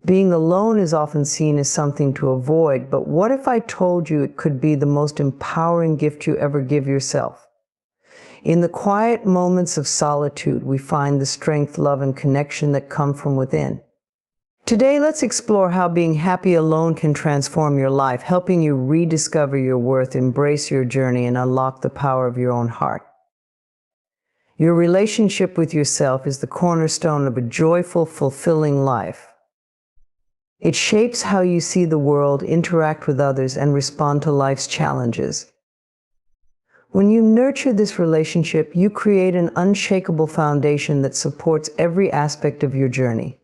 Being alone is often seen as something to avoid, but what if I told you it could be the most empowering gift you ever give yourself? In the quiet moments of solitude, we find the strength, love, and connection that come from within. Today, let's explore how being happy alone can transform your life, helping you rediscover your worth, embrace your journey, and unlock the power of your own heart. Your relationship with yourself is the cornerstone of a joyful, fulfilling life. It shapes how you see the world, interact with others, and respond to life's challenges. When you nurture this relationship, you create an unshakable foundation that supports every aspect of your journey.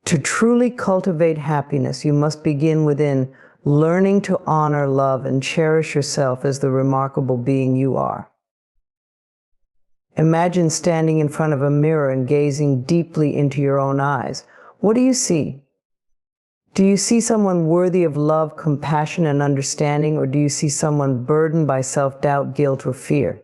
To truly cultivate happiness, you must begin within, learning to honor, love, and cherish yourself as the remarkable being you are. Imagine standing in front of a mirror and gazing deeply into your own eyes. What do you see? Do you see someone worthy of love, compassion, and understanding, or do you see someone burdened by self-doubt, guilt, or fear?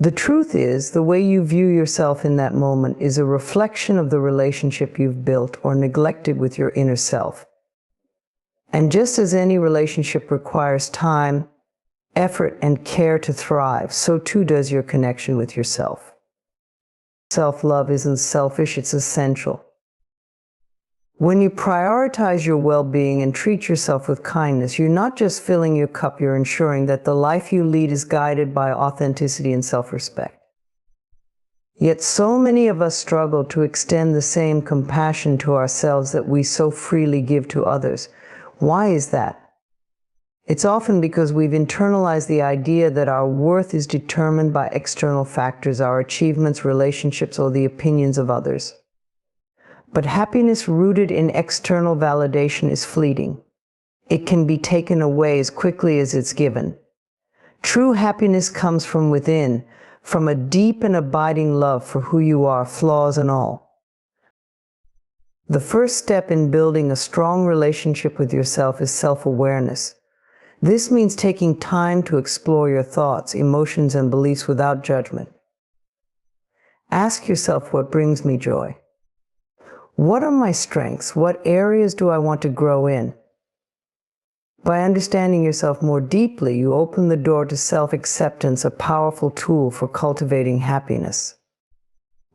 The truth is, the way you view yourself in that moment is a reflection of the relationship you've built or neglected with your inner self. And just as any relationship requires time, effort, and care to thrive, so too does your connection with yourself. Self-love isn't selfish, it's essential. When you prioritize your well-being and treat yourself with kindness, you're not just filling your cup, you're ensuring that the life you lead is guided by authenticity and self-respect. Yet so many of us struggle to extend the same compassion to ourselves that we so freely give to others. Why is that? It's often because we've internalized the idea that our worth is determined by external factors, our achievements, relationships, or the opinions of others. But happiness rooted in external validation is fleeting. It can be taken away as quickly as it's given. True happiness comes from within, from a deep and abiding love for who you are, flaws and all. The first step in building a strong relationship with yourself is self-awareness. This means taking time to explore your thoughts, emotions, and beliefs without judgment. Ask yourself, what brings me joy? What are my strengths? What areas do I want to grow in? By understanding yourself more deeply, you open the door to self-acceptance, a powerful tool for cultivating happiness.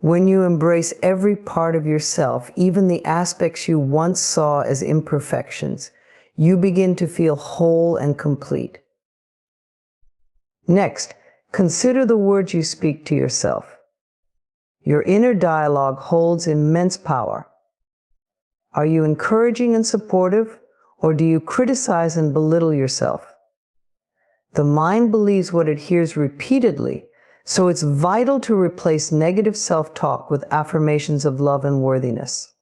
When you embrace every part of yourself, even the aspects you once saw as imperfections, you begin to feel whole and complete. Next, consider the words you speak to yourself. Your inner dialogue holds immense power. Are you encouraging and supportive, or do you criticize and belittle yourself? The mind believes what it hears repeatedly, so it's vital to replace negative self-talk with affirmations of love and worthiness.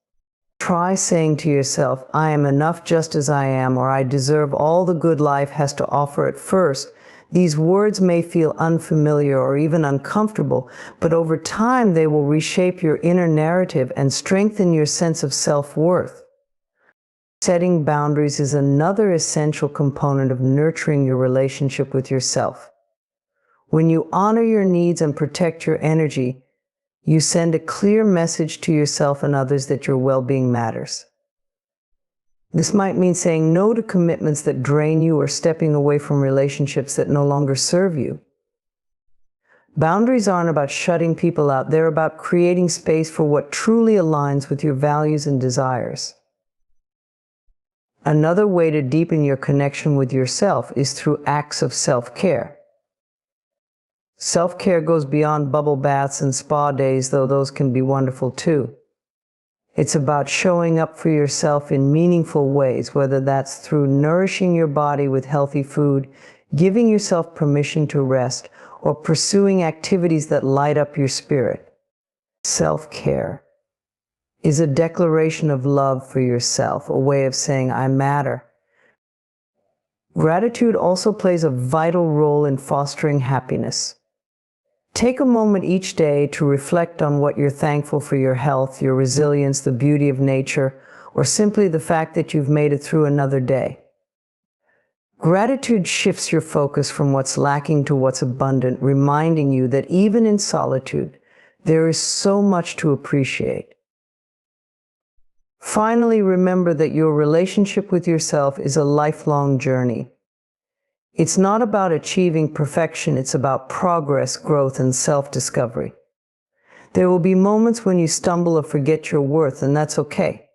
Try saying to yourself, I am enough just as I am, or I deserve all the good life has to offer. At first, these words may feel unfamiliar or even uncomfortable, but over time they will reshape your inner narrative and strengthen your sense of self-worth. Setting boundaries is another essential component of nurturing your relationship with yourself. When you honor your needs and protect your energy, you send a clear message to yourself and others that your well-being matters. This might mean saying no to commitments that drain you or stepping away from relationships that no longer serve you. Boundaries aren't about shutting people out, they're about creating space for what truly aligns with your values and desires. Another way to deepen your connection with yourself is through acts of self-care. Self-care goes beyond bubble baths and spa days, though those can be wonderful too. It's about showing up for yourself in meaningful ways, whether that's through nourishing your body with healthy food, giving yourself permission to rest, or pursuing activities that light up your spirit. Self-care is a declaration of love for yourself, a way of saying, I matter. Gratitude also plays a vital role in fostering happiness. Take a moment each day to reflect on what you're thankful for: your health, your resilience, the beauty of nature, or simply the fact that you've made it through another day. Gratitude shifts your focus from what's lacking to what's abundant, reminding you that even in solitude, there is so much to appreciate. Finally, remember that your relationship with yourself is a lifelong journey. It's not about achieving perfection, it's about progress, growth, and self-discovery. There will be moments when you stumble or forget your worth, and that's okay.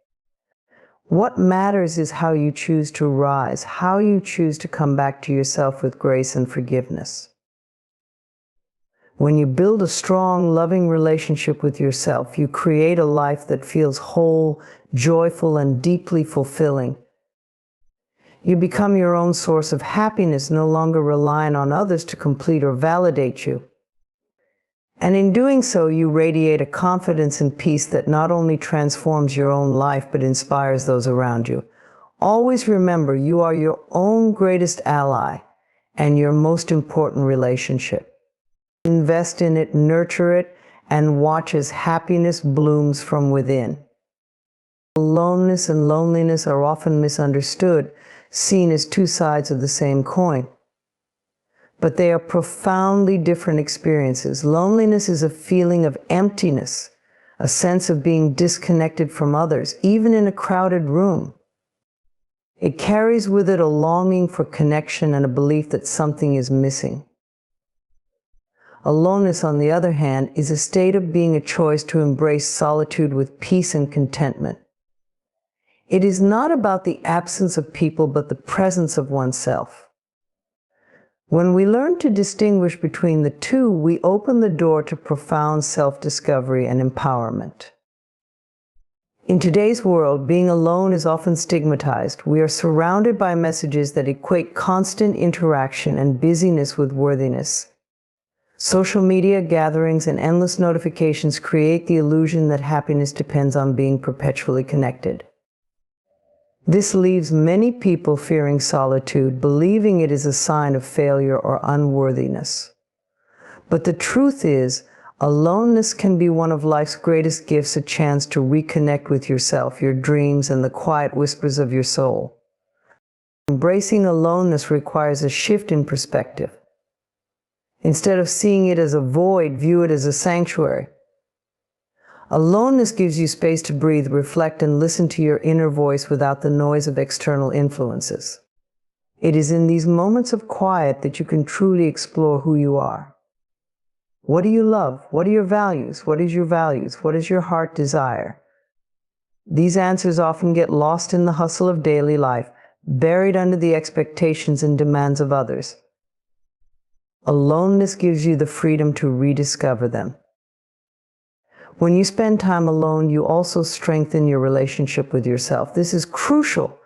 What matters is how you choose to rise, how you choose to come back to yourself with grace and forgiveness. When you build a strong, loving relationship with yourself, you create a life that feels whole, joyful, and deeply fulfilling. You become your own source of happiness, no longer relying on others to complete or validate you. And in doing so, you radiate a confidence and peace that not only transforms your own life, but inspires those around you. Always remember, you are your own greatest ally and your most important relationship. Invest in it, nurture it, and watch as happiness blooms from within. Aloneness and loneliness are often misunderstood, seen as two sides of the same coin. But they are profoundly different experiences. Loneliness is a feeling of emptiness, a sense of being disconnected from others, even in a crowded room. It carries with it a longing for connection and a belief that something is missing. Aloneness, on the other hand, is a state of being, a choice to embrace solitude with peace and contentment. It is not about the absence of people, but the presence of oneself. When we learn to distinguish between the two, we open the door to profound self-discovery and empowerment. In today's world, being alone is often stigmatized. We are surrounded by messages that equate constant interaction and busyness with worthiness. Social media gatherings and endless notifications create the illusion that happiness depends on being perpetually connected. This leaves many people fearing solitude, believing it is a sign of failure or unworthiness. But the truth is, aloneness can be one of life's greatest gifts, a chance to reconnect with yourself, your dreams, and the quiet whispers of your soul. Embracing aloneness requires a shift in perspective. Instead of seeing it as a void, view it as a sanctuary. Aloneness gives you space to breathe, reflect, and listen to your inner voice without the noise of external influences. It is in these moments of quiet that you can truly explore who you are. What do you love? What are your values? What is your values? What does your heart desire? These answers often get lost in the hustle of daily life, buried under the expectations and demands of others. Aloneness gives you the freedom to rediscover them. When you spend time alone, you also strengthen your relationship with yourself. This is crucial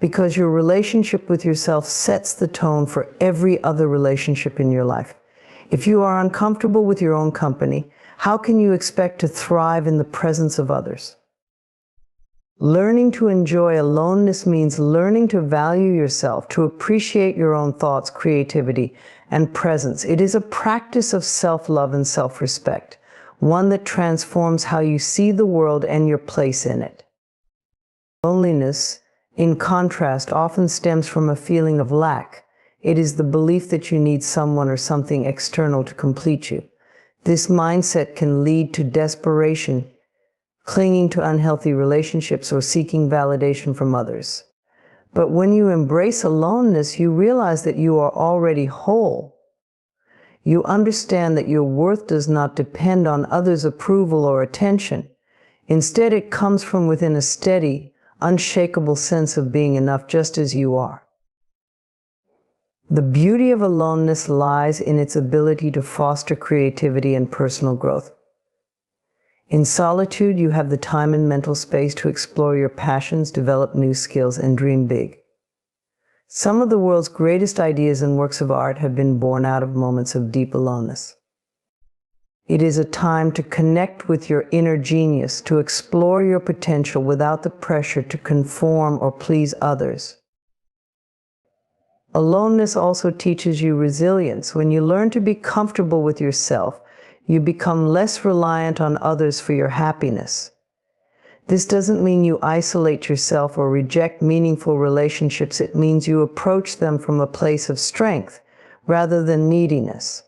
because your relationship with yourself sets the tone for every other relationship in your life. If you are uncomfortable with your own company, how can you expect to thrive in the presence of others? Learning to enjoy aloneness means learning to value yourself, to appreciate your own thoughts, creativity, and presence. It is a practice of self-love and self-respect, one that transforms how you see the world and your place in it. Loneliness, in contrast, often stems from a feeling of lack. It is the belief that you need someone or something external to complete you. This mindset can lead to desperation, clinging to unhealthy relationships, or seeking validation from others. But when you embrace aloneness, you realize that you are already whole. You understand that your worth does not depend on others' approval or attention. Instead, it comes from within, a steady, unshakable sense of being enough just as you are. The beauty of aloneness lies in its ability to foster creativity and personal growth. In solitude, you have the time and mental space to explore your passions, develop new skills, and dream big. Some of the world's greatest ideas and works of art have been born out of moments of deep aloneness. It is a time to connect with your inner genius, to explore your potential without the pressure to conform or please others. Aloneness also teaches you resilience. When you learn to be comfortable with yourself, you become less reliant on others for your happiness. This doesn't mean you isolate yourself or reject meaningful relationships. It means you approach them from a place of strength rather than neediness.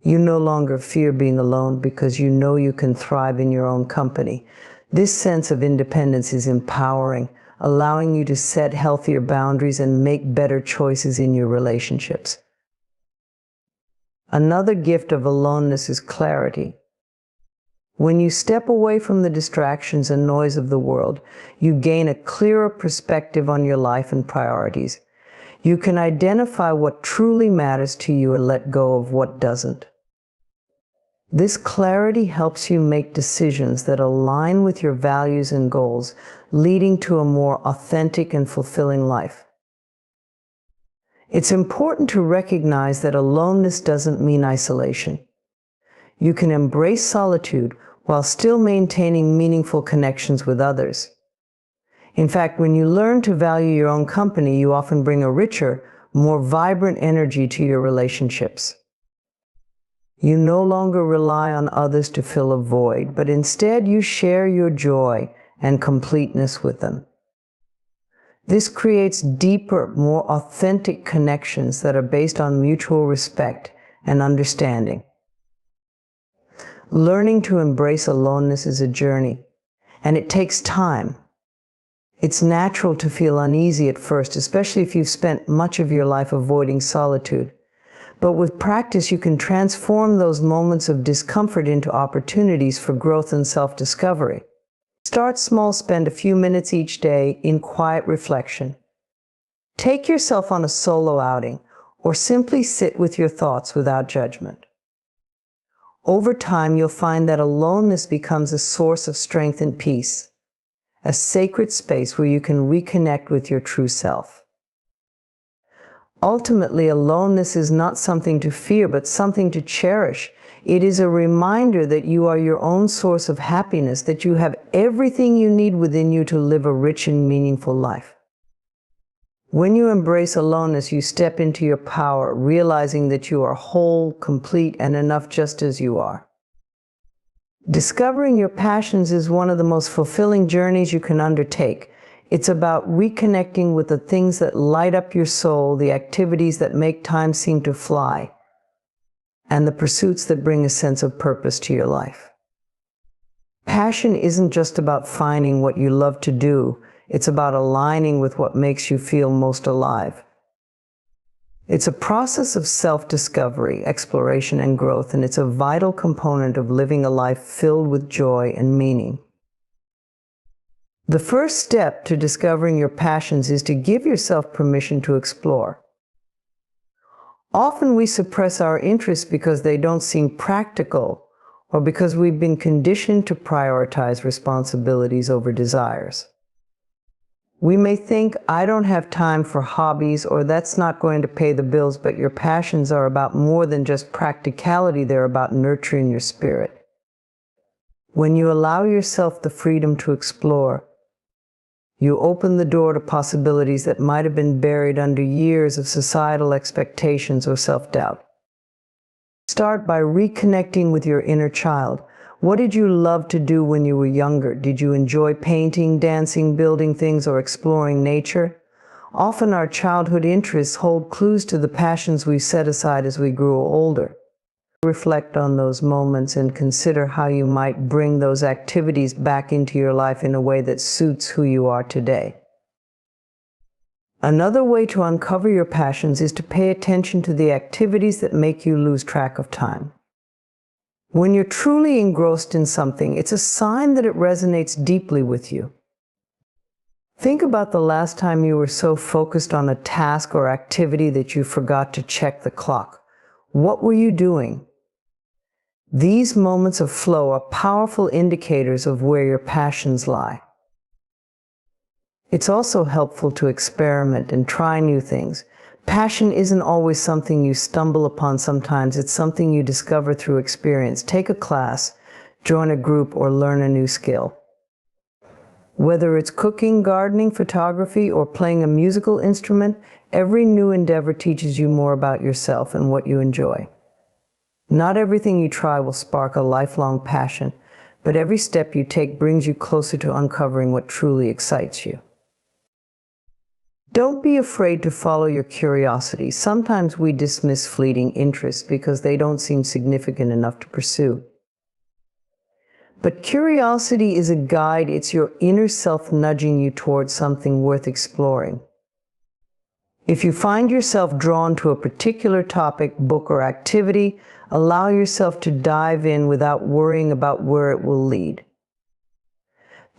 You no longer fear being alone because you know you can thrive in your own company. This sense of independence is empowering, allowing you to set healthier boundaries and make better choices in your relationships. Another gift of aloneness is clarity. When you step away from the distractions and noise of the world, you gain a clearer perspective on your life and priorities. You can identify what truly matters to you and let go of what doesn't. This clarity helps you make decisions that align with your values and goals, leading to a more authentic and fulfilling life. It's important to recognize that aloneness doesn't mean isolation. You can embrace solitude while still maintaining meaningful connections with others. In fact, when you learn to value your own company, you often bring a richer, more vibrant energy to your relationships. You no longer rely on others to fill a void, but instead you share your joy and completeness with them. This creates deeper, more authentic connections that are based on mutual respect and understanding. Learning to embrace aloneness is a journey, and it takes time. It's natural to feel uneasy at first, especially if you've spent much of your life avoiding solitude. But with practice, you can transform those moments of discomfort into opportunities for growth and self-discovery. Start small, spend a few minutes each day in quiet reflection. Take yourself on a solo outing, or simply sit with your thoughts without judgment. Over time, you'll find that aloneness becomes a source of strength and peace, a sacred space where you can reconnect with your true self. Ultimately, aloneness is not something to fear, but something to cherish. It is a reminder that you are your own source of happiness, that you have everything you need within you to live a rich and meaningful life. When you embrace aloneness, you step into your power, realizing that you are whole, complete, and enough just as you are. Discovering your passions is one of the most fulfilling journeys you can undertake. It's about reconnecting with the things that light up your soul, the activities that make time seem to fly, and the pursuits that bring a sense of purpose to your life. Passion isn't just about finding what you love to do. It's about aligning with what makes you feel most alive. It's a process of self-discovery, exploration, and growth, and it's a vital component of living a life filled with joy and meaning. The first step to discovering your passions is to give yourself permission to explore. Often we suppress our interests because they don't seem practical, or because we've been conditioned to prioritize responsibilities over desires. We may think, I don't have time for hobbies, or that's not going to pay the bills, but your passions are about more than just practicality. They're about nurturing your spirit. When you allow yourself the freedom to explore, you open the door to possibilities that might have been buried under years of societal expectations or self-doubt. Start by reconnecting with your inner child. What did you love to do when you were younger? Did you enjoy painting, dancing, building things, or exploring nature? Often our childhood interests hold clues to the passions we set aside as we grew older. Reflect on those moments and consider how you might bring those activities back into your life in a way that suits who you are today. Another way to uncover your passions is to pay attention to the activities that make you lose track of time. When you're truly engrossed in something, it's a sign that it resonates deeply with you. Think about the last time you were so focused on a task or activity that you forgot to check the clock. What were you doing? These moments of flow are powerful indicators of where your passions lie. It's also helpful to experiment and try new things. Passion isn't always something you stumble upon. Sometimes it's something you discover through experience. Take a class, join a group, or learn a new skill. Whether it's cooking, gardening, photography, or playing a musical instrument, every new endeavor teaches you more about yourself and what you enjoy. Not everything you try will spark a lifelong passion, but every step you take brings you closer to uncovering what truly excites you. Don't be afraid to follow your curiosity. Sometimes we dismiss fleeting interests because they don't seem significant enough to pursue. But curiosity is a guide. It's your inner self nudging you towards something worth exploring. If you find yourself drawn to a particular topic, book, or activity, allow yourself to dive in without worrying about where it will lead.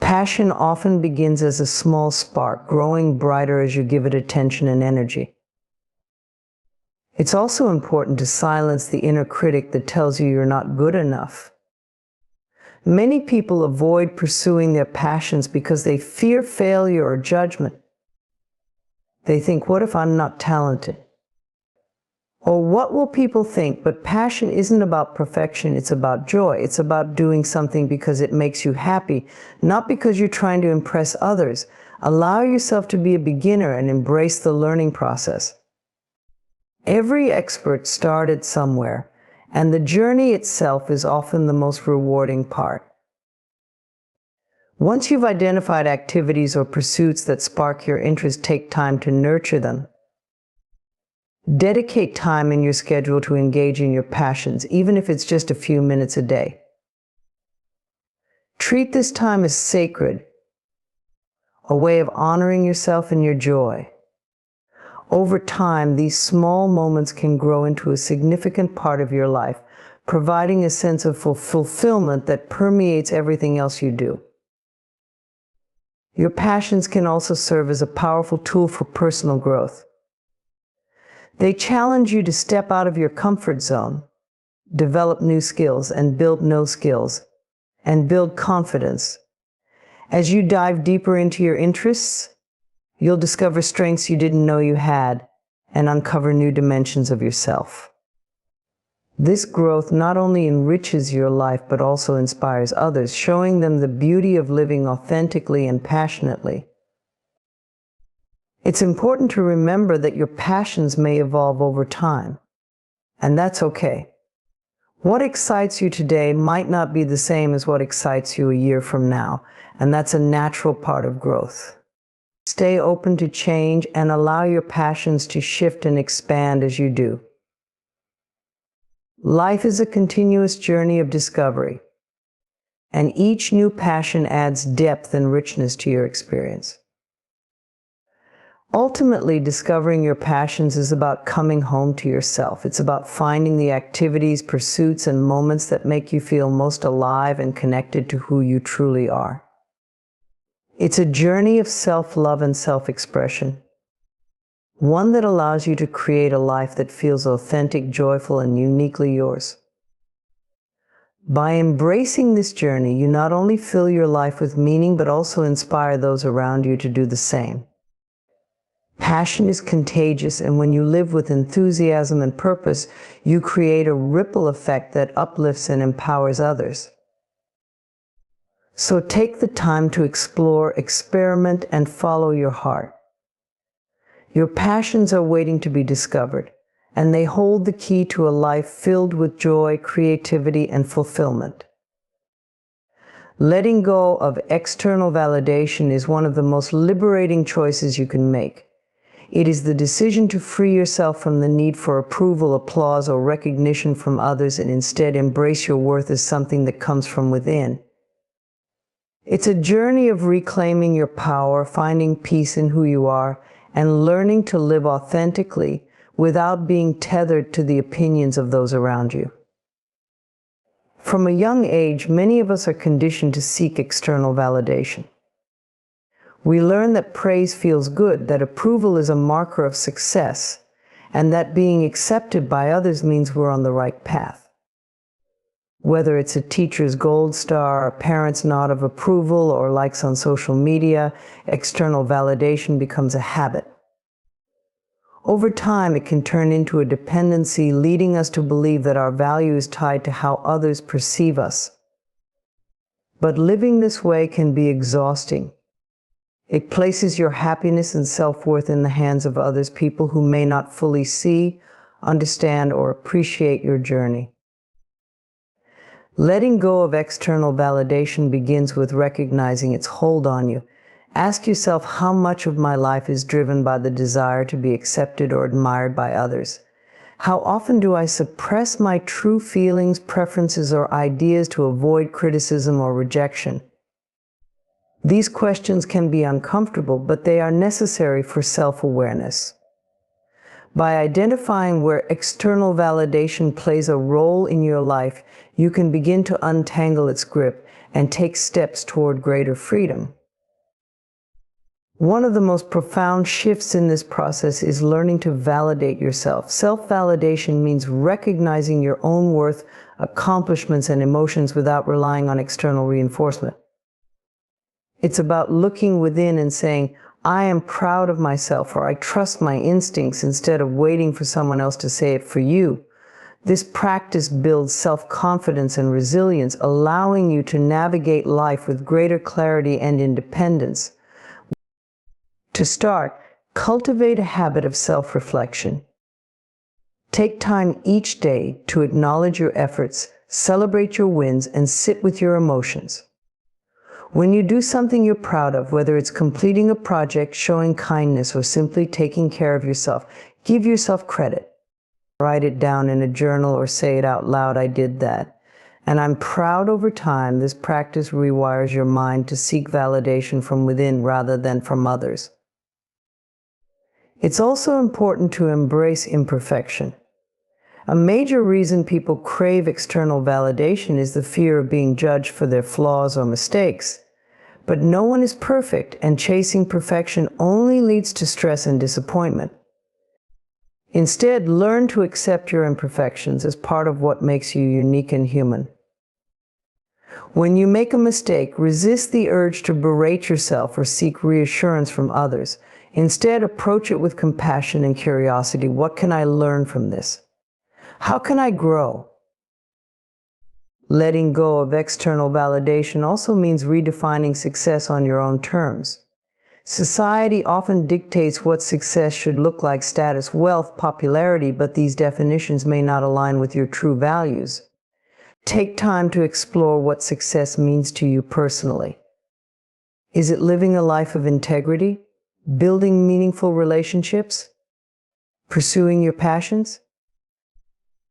Passion often begins as a small spark, growing brighter as you give it attention and energy. It's also important to silence the inner critic that tells you you're not good enough. Many people avoid pursuing their passions because they fear failure or judgment. They think, what if I'm not talented? Or what will people think? But passion isn't about perfection, it's about joy. It's about doing something because it makes you happy, not because you're trying to impress others. Allow yourself to be a beginner and embrace the learning process. Every expert started somewhere, and the journey itself is often the most rewarding part. Once you've identified activities or pursuits that spark your interest, take time to nurture them. Dedicate time in your schedule to engage in your passions, even if it's just a few minutes a day. Treat this time as sacred, a way of honoring yourself and your joy. Over time, these small moments can grow into a significant part of your life, providing a sense of fulfillment that permeates everything else you do. Your passions can also serve as a powerful tool for personal growth. They challenge you to step out of your comfort zone, develop new skills, and build confidence. As you dive deeper into your interests, you'll discover strengths you didn't know you had and uncover new dimensions of yourself. This growth not only enriches your life but also inspires others, showing them the beauty of living authentically and passionately. It's important to remember that your passions may evolve over time, and that's okay. What excites you today might not be the same as what excites you a year from now, and that's a natural part of growth. Stay open to change and allow your passions to shift and expand as you do. Life is a continuous journey of discovery, and each new passion adds depth and richness to your experience. Ultimately, discovering your passions is about coming home to yourself. It's about finding the activities, pursuits, and moments that make you feel most alive and connected to who you truly are. It's a journey of self-love and self-expression, one that allows you to create a life that feels authentic, joyful, and uniquely yours. By embracing this journey, you not only fill your life with meaning, but also inspire those around you to do the same. Passion is contagious, and when you live with enthusiasm and purpose, you create a ripple effect that uplifts and empowers others. So take the time to explore, experiment, and follow your heart. Your passions are waiting to be discovered, and they hold the key to a life filled with joy, creativity, and fulfillment. Letting go of external validation is one of the most liberating choices you can make. It is the decision to free yourself from the need for approval, applause, or recognition from others, and instead embrace your worth as something that comes from within. It's a journey of reclaiming your power, finding peace in who you are, and learning to live authentically without being tethered to the opinions of those around you. From a young age, many of us are conditioned to seek external validation. We learn that praise feels good, that approval is a marker of success, and that being accepted by others means we're on the right path. Whether it's a teacher's gold star, a parent's nod of approval, or likes on social media, external validation becomes a habit. Over time, it can turn into a dependency, leading us to believe that our value is tied to how others perceive us. But living this way can be exhausting. It places your happiness and self-worth in the hands of others, people who may not fully see, understand, or appreciate your journey. Letting go of external validation begins with recognizing its hold on you. Ask yourself, how much of my life is driven by the desire to be accepted or admired by others? How often do I suppress my true feelings, preferences, or ideas to avoid criticism or rejection? These questions can be uncomfortable, but they are necessary for self-awareness. By identifying where external validation plays a role in your life, you can begin to untangle its grip and take steps toward greater freedom. One of the most profound shifts in this process is learning to validate yourself. Self-validation means recognizing your own worth, accomplishments, and emotions without relying on external reinforcement. It's about looking within and saying, I am proud of myself, or I trust my instincts, instead of waiting for someone else to say it for you. This practice builds self-confidence and resilience, allowing you to navigate life with greater clarity and independence. To start, cultivate a habit of self-reflection. Take time each day to acknowledge your efforts, celebrate your wins, and sit with your emotions. When you do something you're proud of, whether it's completing a project, showing kindness, or simply taking care of yourself, give yourself credit. Write it down in a journal or say it out loud, I did that. And I'm proud. Over time, this practice rewires your mind to seek validation from within rather than from others. It's also important to embrace imperfection. A major reason people crave external validation is the fear of being judged for their flaws or mistakes. But no one is perfect, and chasing perfection only leads to stress and disappointment. Instead, learn to accept your imperfections as part of what makes you unique and human. When you make a mistake, resist the urge to berate yourself or seek reassurance from others. Instead, approach it with compassion and curiosity. What can I learn from this? How can I grow? Letting go of external validation also means redefining success on your own terms. Society often dictates what success should look like: status, wealth, popularity, but these definitions may not align with your true values. Take time to explore what success means to you personally. Is it living a life of integrity? Building meaningful relationships? Pursuing your passions?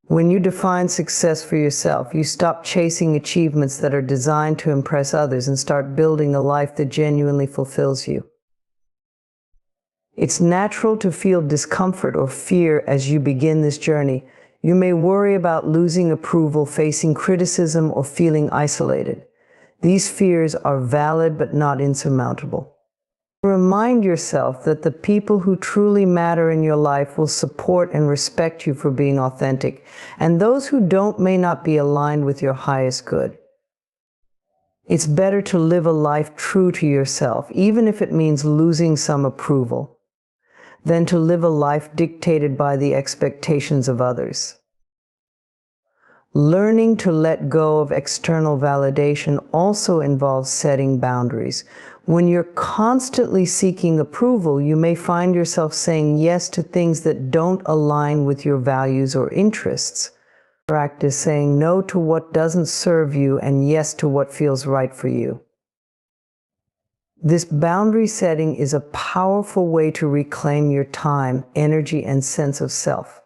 When you define success for yourself, you stop chasing achievements that are designed to impress others and start building a life that genuinely fulfills you. It's natural to feel discomfort or fear as you begin this journey. You may worry about losing approval, facing criticism, or feeling isolated. These fears are valid but not insurmountable. Remind yourself that the people who truly matter in your life will support and respect you for being authentic, and those who don't may not be aligned with your highest good. It's better to live a life true to yourself, even if it means losing some approval, than to live a life dictated by the expectations of others. Learning to let go of external validation also involves setting boundaries. When you're constantly seeking approval, you may find yourself saying yes to things that don't align with your values or interests. Practice saying no to what doesn't serve you and yes to what feels right for you. This boundary setting is a powerful way to reclaim your time, energy, and sense of self.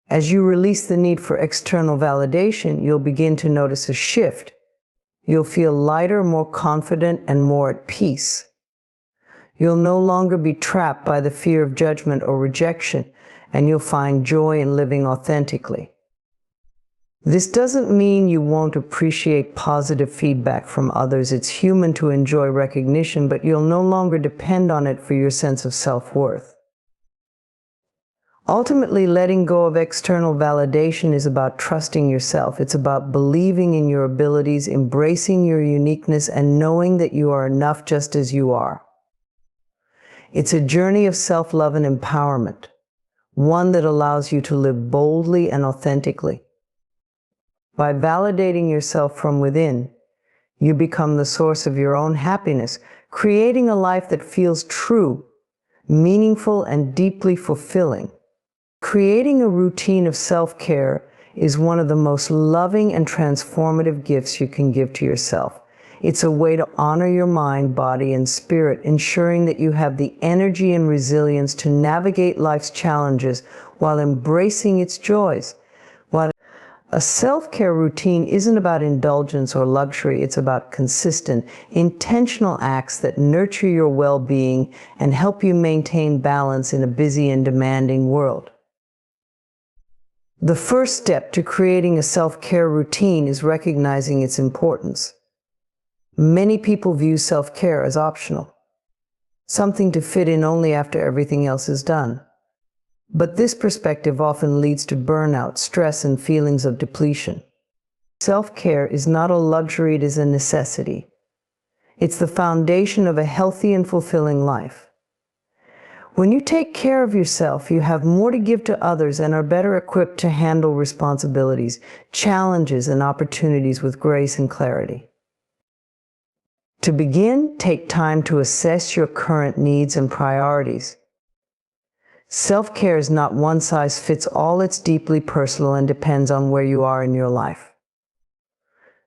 As you release the need for external validation, you'll begin to notice a shift. You'll feel lighter, more confident, and more at peace. You'll no longer be trapped by the fear of judgment or rejection, and you'll find joy in living authentically. This doesn't mean you won't appreciate positive feedback from others. It's human to enjoy recognition, but you'll no longer depend on it for your sense of self-worth. Ultimately, letting go of external validation is about trusting yourself. It's about believing in your abilities, embracing your uniqueness, and knowing that you are enough just as you are. It's a journey of self-love and empowerment, one that allows you to live boldly and authentically. By validating yourself from within, you become the source of your own happiness, creating a life that feels true, meaningful, and deeply fulfilling. Creating a routine of self-care is one of the most loving and transformative gifts you can give to yourself. It's a way to honor your mind, body, and spirit, ensuring that you have the energy and resilience to navigate life's challenges while embracing its joys. While a self-care routine isn't about indulgence or luxury, it's about consistent, intentional acts that nurture your well-being and help you maintain balance in a busy and demanding world. The first step to creating a self-care routine is recognizing its importance. Many people view self-care as optional, something to fit in only after everything else is done. But this perspective often leads to burnout, stress, and feelings of depletion. Self-care is not a luxury, it is a necessity. It's the foundation of a healthy and fulfilling life. When you take care of yourself, you have more to give to others and are better equipped to handle responsibilities, challenges, and opportunities with grace and clarity. To begin, take time to assess your current needs and priorities. Self-care is not one size fits all, it's deeply personal and depends on where you are in your life.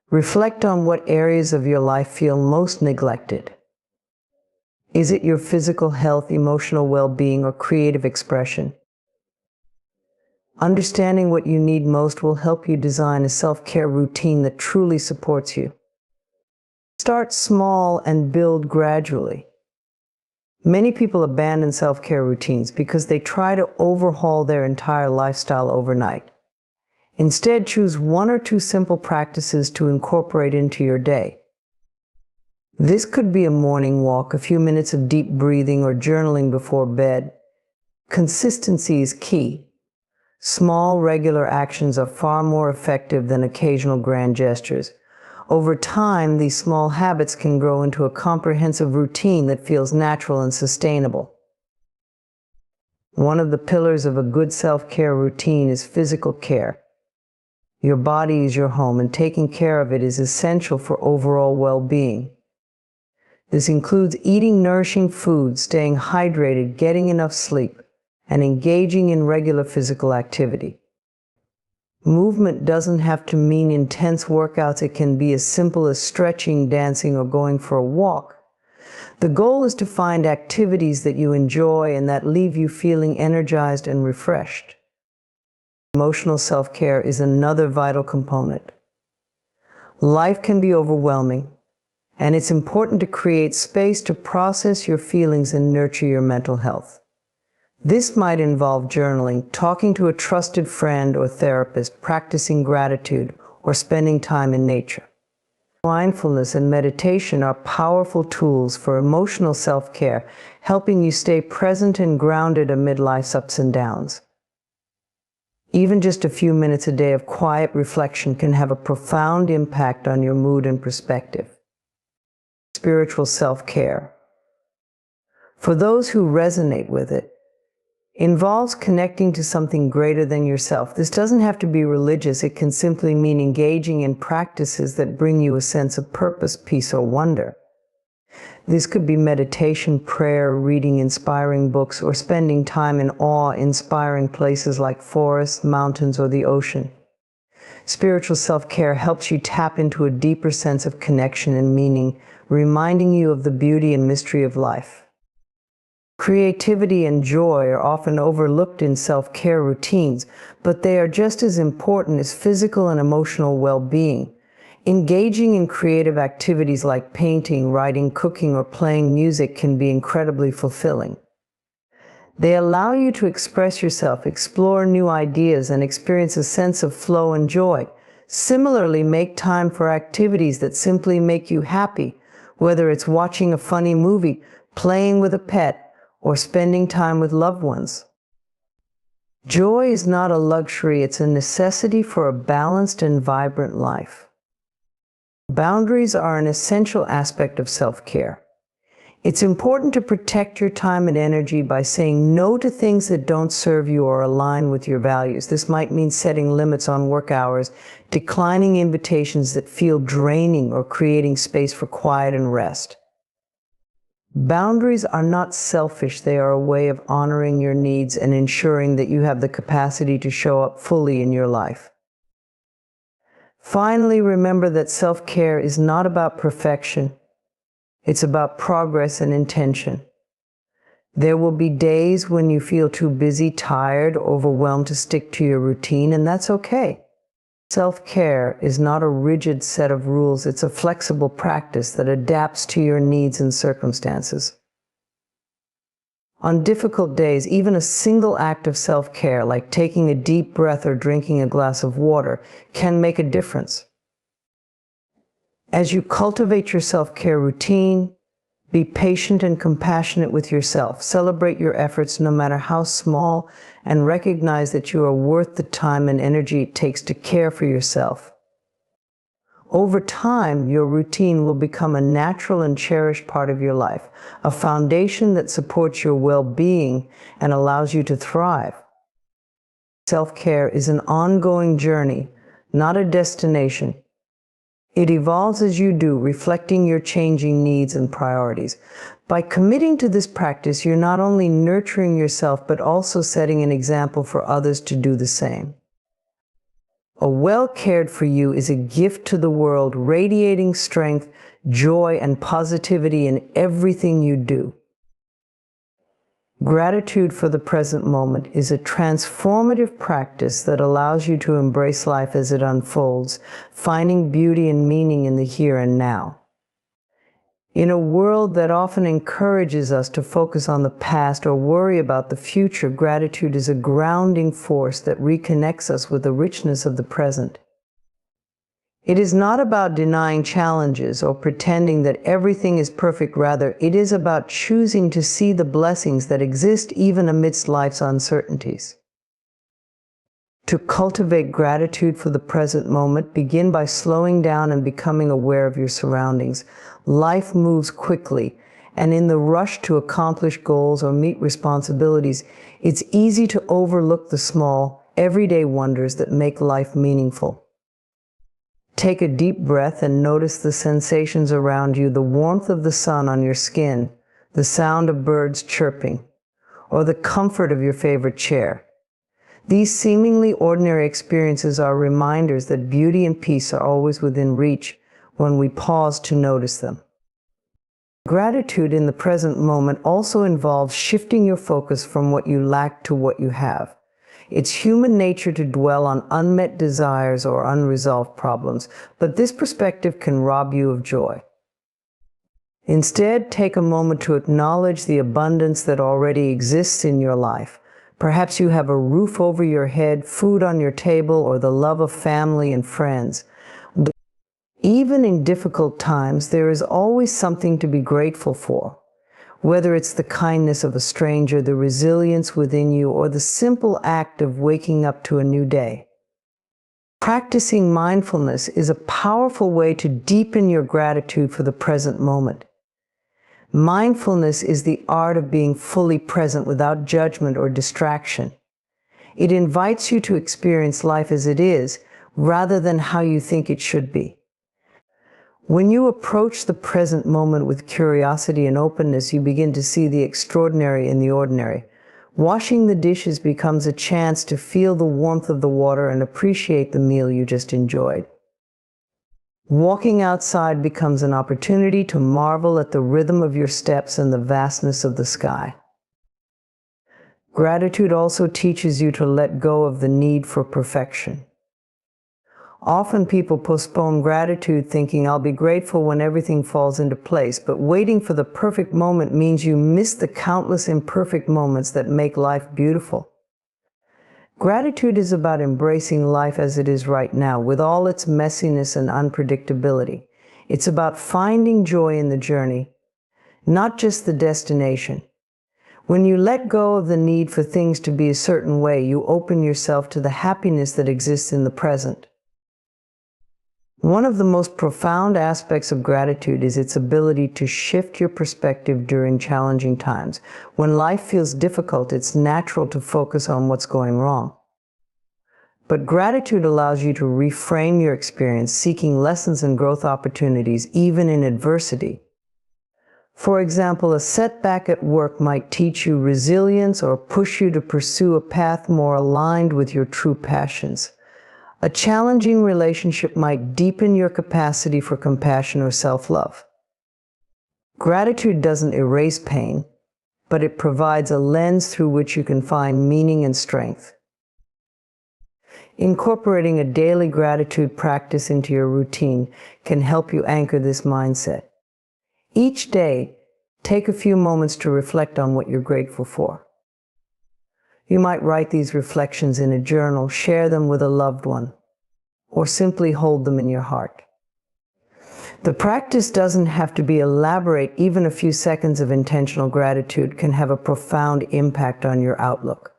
Reflect on what areas of your life feel most neglected. Is it your physical health, emotional well-being, or creative expression? Understanding what you need most will help you design a self-care routine that truly supports you. Start small and build gradually. Many people abandon self-care routines because they try to overhaul their entire lifestyle overnight. Instead, choose one or two simple practices to incorporate into your day. This could be a morning walk, a few minutes of deep breathing, or journaling before bed. Consistency is key. Small, regular actions are far more effective than occasional grand gestures. Over time, these small habits can grow into a comprehensive routine that feels natural and sustainable. One of the pillars of a good self-care routine is physical care. Your body is your home, and taking care of it is essential for overall well-being. This includes eating nourishing food, staying hydrated, getting enough sleep, and engaging in regular physical activity. Movement doesn't have to mean intense workouts. It can be as simple as stretching, dancing, or going for a walk. The goal is to find activities that you enjoy and that leave you feeling energized and refreshed. Emotional self-care is another vital component. Life can be overwhelming, and it's important to create space to process your feelings and nurture your mental health. This might involve journaling, talking to a trusted friend or therapist, practicing gratitude, or spending time in nature. Mindfulness and meditation are powerful tools for emotional self-care, helping you stay present and grounded amid life's ups and downs. Even just a few minutes a day of quiet reflection can have a profound impact on your mood and perspective. Spiritual self-care, for those who resonate with it, involves connecting to something greater than yourself. This doesn't have to be religious. It can simply mean engaging in practices that bring you a sense of purpose, peace, or wonder. This could be meditation, prayer, reading inspiring books, or spending time in awe-inspiring places like forests, mountains, or the ocean. Spiritual self-care helps you tap into a deeper sense of connection and meaning, reminding you of the beauty and mystery of life. Creativity and joy are often overlooked in self-care routines, but they are just as important as physical and emotional well-being. Engaging in creative activities like painting, writing, cooking, or playing music can be incredibly fulfilling. They allow you to express yourself, explore new ideas, and experience a sense of flow and joy. Similarly, make time for activities that simply make you happy, whether it's watching a funny movie, playing with a pet, or spending time with loved ones. Joy is not a luxury, it's a necessity for a balanced and vibrant life. Boundaries are an essential aspect of self-care. It's important to protect your time and energy by saying no to things that don't serve you or align with your values. This might mean setting limits on work hours, declining invitations that feel draining, or creating space for quiet and rest. Boundaries are not selfish, they are a way of honoring your needs and ensuring that you have the capacity to show up fully in your life. Finally, remember that self-care is not about perfection. It's about progress and intention. There will be days when you feel too busy, tired, overwhelmed to stick to your routine, and that's okay. Self-care is not a rigid set of rules, it's a flexible practice that adapts to your needs and circumstances. On difficult days, even a single act of self-care, like taking a deep breath or drinking a glass of water, can make a difference. As you cultivate your self-care routine, be patient and compassionate with yourself. Celebrate your efforts no matter how small, and recognize that you are worth the time and energy it takes to care for yourself. Over time, your routine will become a natural and cherished part of your life, a foundation that supports your well-being and allows you to thrive. Self-care is an ongoing journey, not a destination. It evolves as you do, reflecting your changing needs and priorities. By committing to this practice, you're not only nurturing yourself, but also setting an example for others to do the same. A well-cared-for you is a gift to the world, radiating strength, joy, and positivity in everything you do. Gratitude for the present moment is a transformative practice that allows you to embrace life as it unfolds, finding beauty and meaning in the here and now. In a world that often encourages us to focus on the past or worry about the future, gratitude is a grounding force that reconnects us with the richness of the present. It is not about denying challenges or pretending that everything is perfect. Rather, it is about choosing to see the blessings that exist even amidst life's uncertainties. To cultivate gratitude for the present moment, begin by slowing down and becoming aware of your surroundings. Life moves quickly, and in the rush to accomplish goals or meet responsibilities, it's easy to overlook the small, everyday wonders that make life meaningful. Take a deep breath and notice the sensations around you, the warmth of the sun on your skin, the sound of birds chirping, or the comfort of your favorite chair. These seemingly ordinary experiences are reminders that beauty and peace are always within reach when we pause to notice them. Gratitude in the present moment also involves shifting your focus from what you lack to what you have. It's human nature to dwell on unmet desires or unresolved problems, but this perspective can rob you of joy. Instead, take a moment to acknowledge the abundance that already exists in your life. Perhaps you have a roof over your head, food on your table, or the love of family and friends. Even in difficult times, there is always something to be grateful for. Whether it's the kindness of a stranger, the resilience within you, or the simple act of waking up to a new day. Practicing mindfulness is a powerful way to deepen your gratitude for the present moment. Mindfulness is the art of being fully present without judgment or distraction. It invites you to experience life as it is, rather than how you think it should be. When you approach the present moment with curiosity and openness, you begin to see the extraordinary in the ordinary. Washing the dishes becomes a chance to feel the warmth of the water and appreciate the meal you just enjoyed. Walking outside becomes an opportunity to marvel at the rhythm of your steps and the vastness of the sky. Gratitude also teaches you to let go of the need for perfection. Often people postpone gratitude thinking, I'll be grateful when everything falls into place, but waiting for the perfect moment means you miss the countless imperfect moments that make life beautiful. Gratitude is about embracing life as it is right now, with all its messiness and unpredictability. It's about finding joy in the journey, not just the destination. When you let go of the need for things to be a certain way, you open yourself to the happiness that exists in the present. One of the most profound aspects of gratitude is its ability to shift your perspective during challenging times. When life feels difficult, it's natural to focus on what's going wrong. But gratitude allows you to reframe your experience, seeking lessons and growth opportunities even in adversity. For example, a setback at work might teach you resilience or push you to pursue a path more aligned with your true passions. A challenging relationship might deepen your capacity for compassion or self-love. Gratitude doesn't erase pain, but it provides a lens through which you can find meaning and strength. Incorporating a daily gratitude practice into your routine can help you anchor this mindset. Each day, take a few moments to reflect on what you're grateful for. You might write these reflections in a journal, share them with a loved one, or simply hold them in your heart. The practice doesn't have to be elaborate. Even a few seconds of intentional gratitude can have a profound impact on your outlook.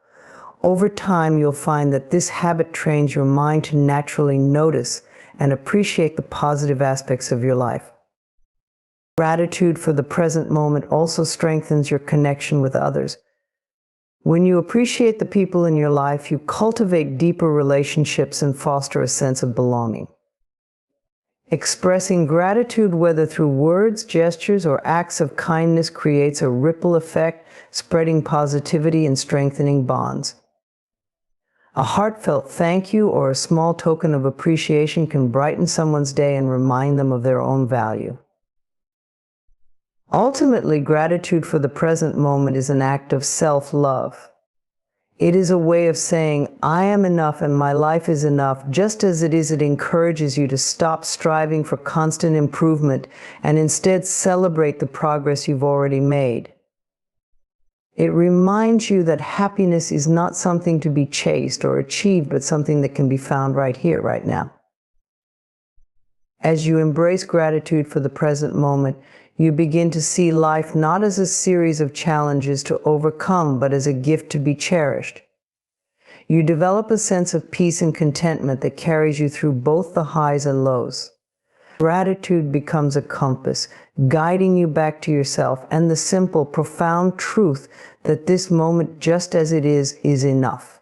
Over time, you'll find that this habit trains your mind to naturally notice and appreciate the positive aspects of your life. Gratitude for the present moment also strengthens your connection with others. When you appreciate the people in your life, you cultivate deeper relationships and foster a sense of belonging. Expressing gratitude, whether through words, gestures, or acts of kindness, creates a ripple effect, spreading positivity and strengthening bonds. A heartfelt thank you or a small token of appreciation can brighten someone's day and remind them of their own value. Ultimately, gratitude for the present moment is an act of self-love. It is a way of saying, I am enough and my life is enough. Just as it encourages you to stop striving for constant improvement and instead celebrate the progress you've already made. It reminds you that happiness is not something to be chased or achieved, but something that can be found right here, right now. As you embrace gratitude for the present moment, you begin to see life not as a series of challenges to overcome, but as a gift to be cherished. You develop a sense of peace and contentment that carries you through both the highs and lows. Gratitude becomes a compass, guiding you back to yourself and the simple, profound truth that this moment, just as it is enough.